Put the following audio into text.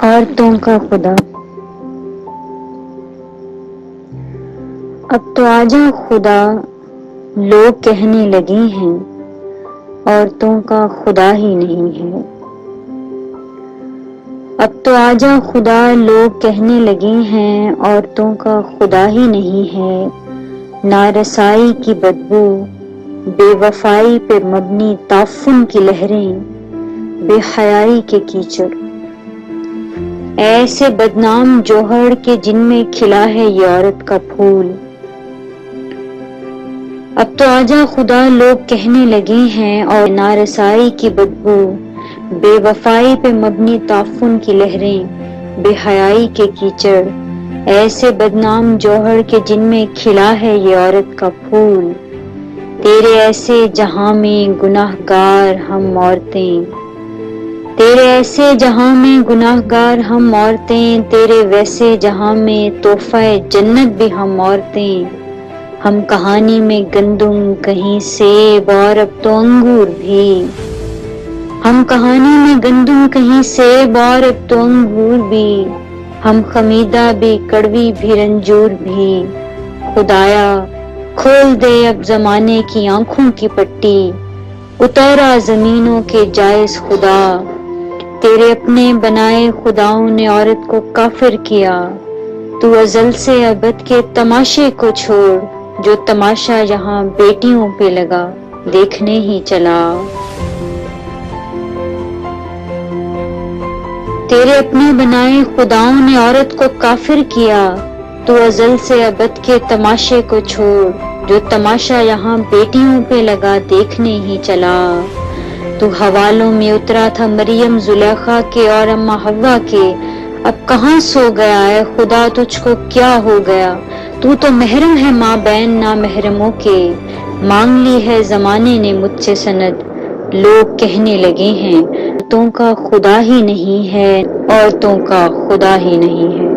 عورتوں کا خدا۔ اب تو آجا خدا لوگ کہنے لگے ہیں، عورتوں کا خدا ہی نہیں ہے۔ اب تو آجا خدا لوگ کہنے لگے ہیں، عورتوں کا خدا ہی نہیں ہے۔ نارسائی کی بدبو، بے وفائی پہ مبنی تعفن کی لہریں، بے حیائی کے کیچڑ، ایسے بدنام جوہر کے جن میں کھلا ہے یہ عورت کا پھول۔ اب تو آجا خدا لوگ کہنے لگے ہیں، اور نارسائی کی بدبو، بے وفائی پہ مبنی تعفن کی لہریں، بے حیائی کے کیچڑ، ایسے بدنام جوہر کے جن میں کھلا ہے یہ عورت کا پھول۔ تیرے ایسے جہاں میں گناہ گار ہم عورتیں، تیرے ایسے جہاں میں گناہ گار ہم عورتیں، تیرے ویسے جہاں میں تحفہ جنت بھی ہم عورتیں۔ ہم کہانی میں گندم کہیں سیب اور اب تو انگور بھی، ہم کہانی میں گندم کہیں سیب اور اب تو انگور بھی، ہم خمیدہ بھی کڑوی بھی رنجور بھی۔ خدایا کھول دے اب زمانے کی آنکھوں کی پٹی، اتارا زمینوں کے جائز خدا۔ تیرے اپنے بنائے خداؤں نے عورت کو کافر کیا، تو ازل سے ابد کے تماشے کو چھوڑ، جو تماشا یہاں بیٹیوں پہ لگا دیکھنے ہی چلا۔ تیرے اپنے بنائے خداؤں نے عورت کو کافر کیا، تو ازل سے ابد کے تماشے کو چھوڑ، جو تماشا یہاں بیٹیوں پہ لگا دیکھنے ہی چلا۔ تو حوالوں میں اترا تھا مریم زلیخا کے اور اماں حوا کے، اب کہاں سو گیا اے خدا تجھ کو کیا ہو گیا؟ تو تو محرم ہے ماں بین نامحرموں کے، مانگ لی ہے زمانے نے مجھ سے سند۔ لوگ کہنے لگے ہیں عورتوں کا خدا ہی نہیں ہے، عورتوں کا خدا ہی نہیں ہے۔